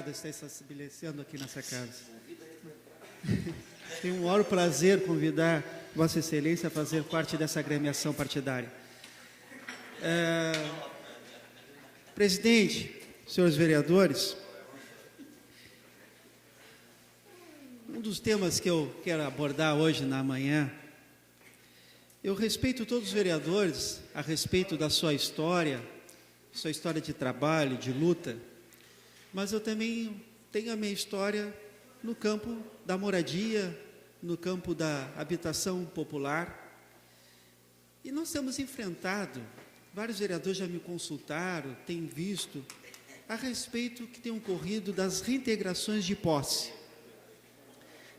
obrigado a estar se estabelecendo aqui nessa casa. Tenho um maior prazer convidar Vossa Excelência a fazer parte dessa agremiação partidária. Presidente, senhores vereadores, um dos temas que eu quero abordar hoje na manhã, eu respeito todos os vereadores a respeito da sua história de trabalho, de luta, mas eu também tenho a minha história no campo da moradia, no campo da habitação popular. E nós temos enfrentado, vários vereadores já me consultaram, têm visto, a respeito que tem ocorrido das reintegrações de posse.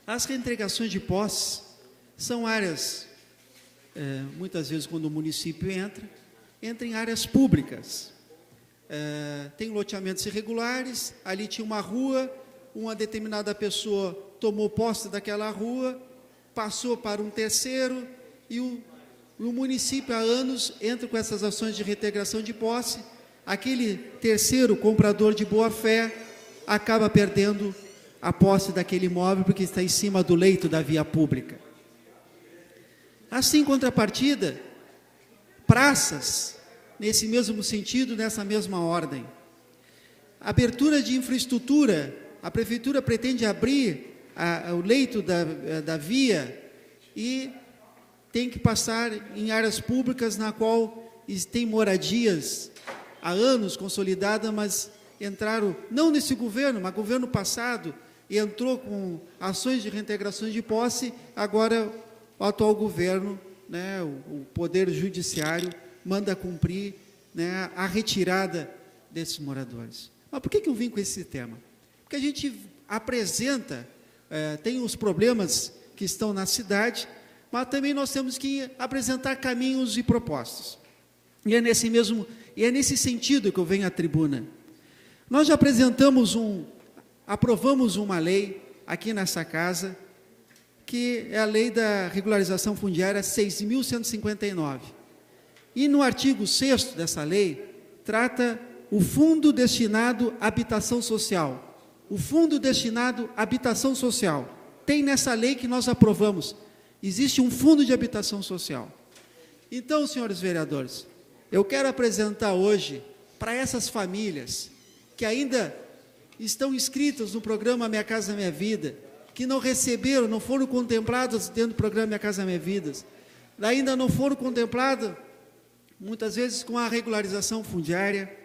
As reintegrações de posse são áreas, muitas vezes quando o município entra em áreas públicas. Tem loteamentos irregulares, ali tinha uma rua, uma determinada pessoa tomou posse daquela rua, passou para um terceiro, e o município há anos entra com essas ações de reintegração de posse. Aquele terceiro comprador de boa fé acaba perdendo a posse daquele imóvel porque está em cima do leito da via pública. Assim, em contrapartida, praças, nesse mesmo sentido, nessa mesma ordem. Abertura de infraestrutura, a prefeitura pretende abrir o leito da via e tem que passar em áreas públicas na qual tem moradias há anos consolidadas, mas entraram, não nesse governo, mas governo passado, entrou com ações de reintegração de posse. Agora o atual governo, né, o Poder Judiciário, manda cumprir, né, a retirada desses moradores. Mas por que eu vim com esse tema? Porque a gente apresenta, tem os problemas que estão na cidade, mas também nós temos que apresentar caminhos e propostas. E é nesse sentido que eu venho à tribuna. Nós já aprovamos uma lei aqui nessa casa, que é a lei da regularização fundiária 6.159. E no artigo 6º dessa lei, trata o fundo destinado à habitação social. O fundo destinado à habitação social. Tem nessa lei que nós aprovamos. Existe um fundo de habitação social. Então, senhores vereadores, eu quero apresentar hoje para essas famílias que ainda estão inscritas no programa Minha Casa Minha Vida, que não receberam, não foram contempladas dentro do programa Minha Casa Minha Vida, ainda não foram contempladas, muitas vezes, com a regularização fundiária.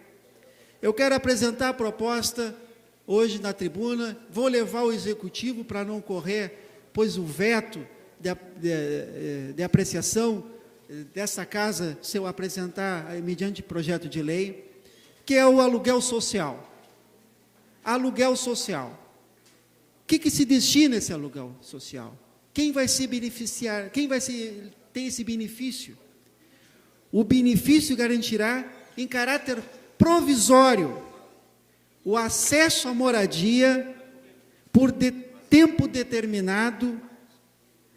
Eu quero apresentar a proposta hoje na tribuna, vou levar o executivo para não correr, pois o veto de apreciação dessa casa, se eu apresentar mediante projeto de lei, que é o aluguel social. Aluguel social. O que se destina a esse aluguel social? Quem vai se beneficiar? Quem vai ter esse benefício? O benefício garantirá, em caráter provisório, o acesso à moradia por tempo determinado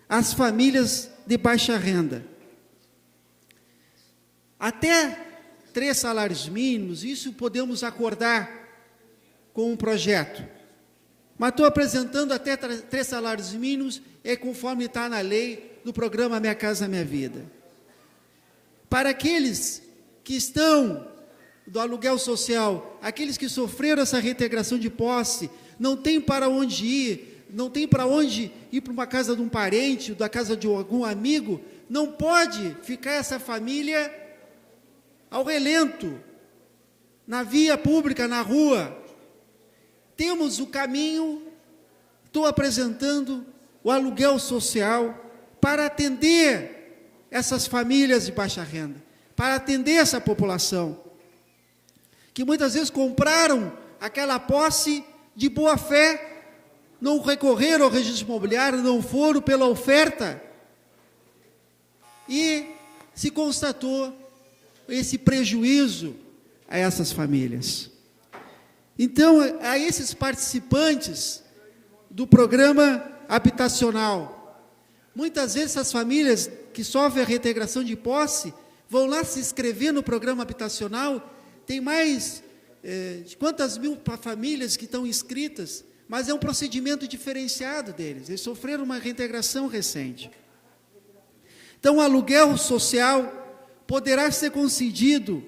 às famílias de baixa renda. Até 3 salários mínimos, isso podemos acordar com um projeto. Mas estou apresentando até 3 salários mínimos, conforme está na lei do programa Minha Casa Minha Vida. Para aqueles que estão do aluguel social, aqueles que sofreram essa reintegração de posse, não tem para onde ir, não tem para onde ir para uma casa de um parente, da casa de algum amigo, não pode ficar essa família ao relento, na via pública, na rua. Temos o caminho, estou apresentando o aluguel social para atender essas famílias de baixa renda, para atender essa população, que muitas vezes compraram aquela posse de boa fé, não recorreram ao registro imobiliário, não foram pela oferta, e se constatou esse prejuízo a essas famílias. Então, a esses participantes do programa habitacional, muitas vezes essas famílias que sofrem a reintegração de posse vão lá se inscrever no programa habitacional, tem mais de quantas mil famílias que estão inscritas, mas é um procedimento diferenciado deles. Eles sofreram uma reintegração recente. Então, o aluguel social poderá ser concedido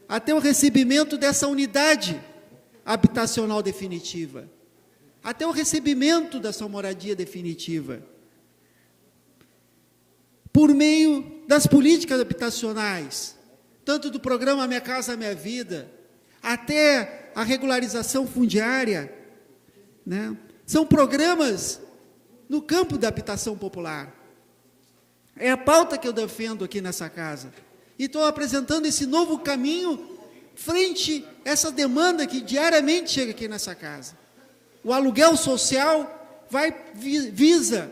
até o recebimento dessa unidade habitacional definitiva, até o recebimento da sua moradia definitiva, por meio das políticas habitacionais, tanto do programa Minha Casa Minha Vida, até a regularização fundiária, né? São programas no campo da habitação popular. É a pauta que eu defendo aqui nessa casa. E estou apresentando esse novo caminho frente a essa demanda que diariamente chega aqui nessa casa. O aluguel social visa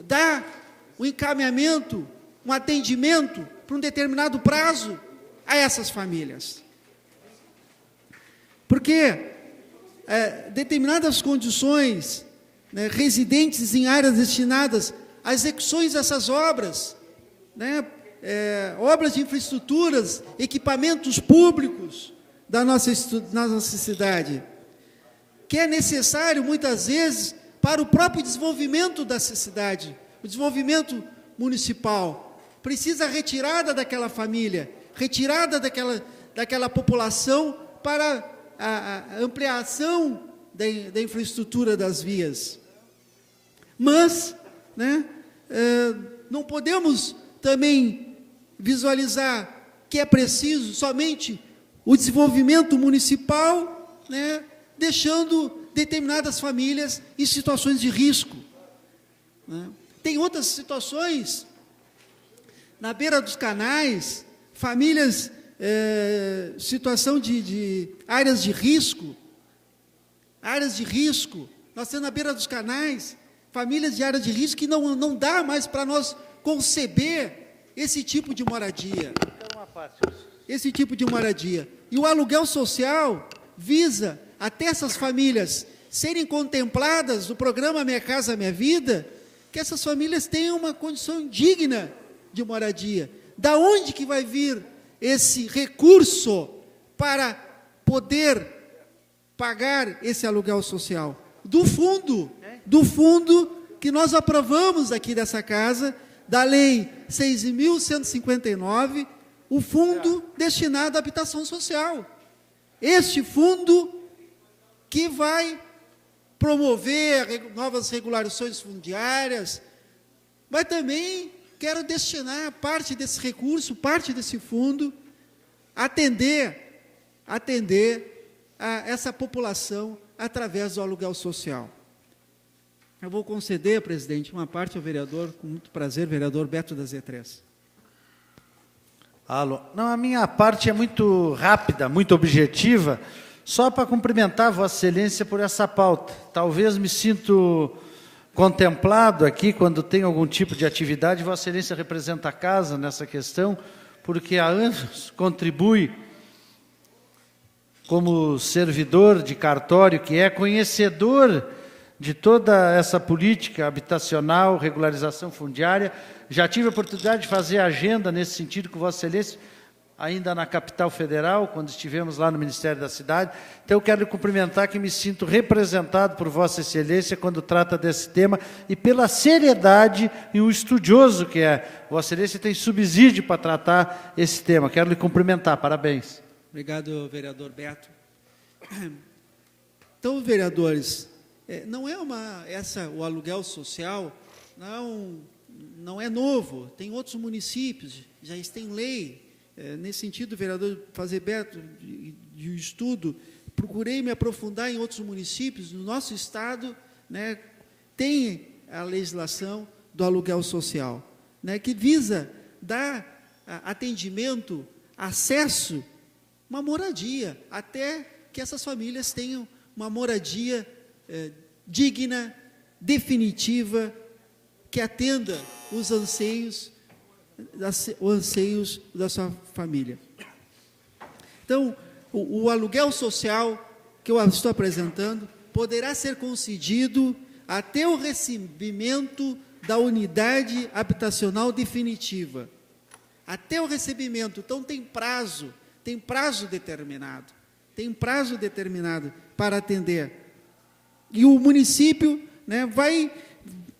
dar um encaminhamento, um atendimento para um determinado prazo a essas famílias. Porque determinadas condições, né, residentes em áreas destinadas a execuções dessas obras, né, obras de infraestruturas, equipamentos públicos da nossa cidade, que é necessário, muitas vezes, para o próprio desenvolvimento dessa cidade, o desenvolvimento municipal. Precisa a retirada daquela família, retirada daquela população para a ampliação da infraestrutura das vias. Mas, né, não podemos também visualizar que é preciso somente o desenvolvimento municipal, né, deixando determinadas famílias em situações de risco, né. Tem outras situações, na beira dos canais, famílias, situação de áreas de risco, nós temos na beira dos canais, famílias de áreas de risco que não dá mais para nós conceber esse tipo de moradia. Esse tipo de moradia. E o aluguel social visa até essas famílias serem contempladas no programa Minha Casa Minha Vida, que essas famílias tenham uma condição digna de moradia. Da onde que vai vir esse recurso para poder pagar esse aluguel social? Do fundo que nós aprovamos aqui dessa casa, da Lei 6.159, o fundo destinado à habitação social. Este fundo que vai promover novas regularizações fundiárias, mas também quero destinar parte desse recurso, parte desse fundo, atender a essa população através do aluguel social. Eu vou conceder, presidente, uma parte ao vereador, com muito prazer, vereador Beto da Z3. Alô. Não, a minha parte é muito rápida, muito objetiva, só para cumprimentar Vossa Excelência por essa pauta. Talvez me sinto contemplado aqui, quando tem algum tipo de atividade, Vossa Excelência representa a casa nessa questão, porque há anos contribui como servidor de cartório, que é conhecedor de toda essa política habitacional, regularização fundiária. Já tive a oportunidade de fazer agenda nesse sentido com Vossa Excelência, ainda na capital federal, quando estivemos lá no Ministério da Cidade. Então, eu quero lhe cumprimentar, que me sinto representado por Vossa Excelência quando trata desse tema, e pela seriedade e o estudioso que é. Vossa Excelência tem subsídio para tratar esse tema. Quero lhe cumprimentar. Parabéns. Obrigado, vereador Beto. Então, vereadores, não é o aluguel social não é novo, tem outros municípios, já tem lei. Nesse sentido, vereador Fazer Beto, de estudo, procurei me aprofundar em outros municípios. No nosso estado, né, tem a legislação do aluguel social, né, que visa dar atendimento, acesso, uma moradia, até que essas famílias tenham uma moradia digna, definitiva, que atenda os anseios da sua família. Então, o aluguel social que eu estou apresentando poderá ser concedido até o recebimento da unidade habitacional definitiva. Até o recebimento. Então, tem prazo determinado. tem um prazo determinado para atender. E o município, né,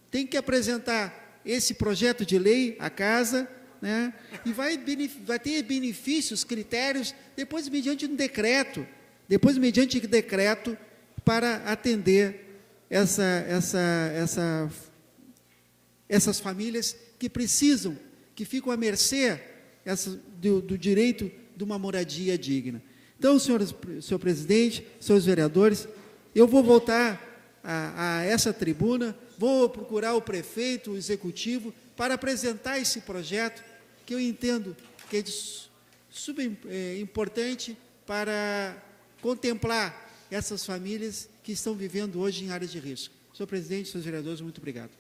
tem que apresentar esse projeto de lei à casa, né, e vai ter benefícios, critérios, depois mediante um decreto, para atender essas famílias que precisam, que ficam à mercê do direito de uma moradia digna. Então, senhor presidente, senhores vereadores, eu vou voltar a essa tribuna, vou procurar o prefeito, o executivo, para apresentar esse projeto, que eu entendo que é super importante para contemplar essas famílias que estão vivendo hoje em áreas de risco. Senhor presidente, senhores vereadores, muito obrigado.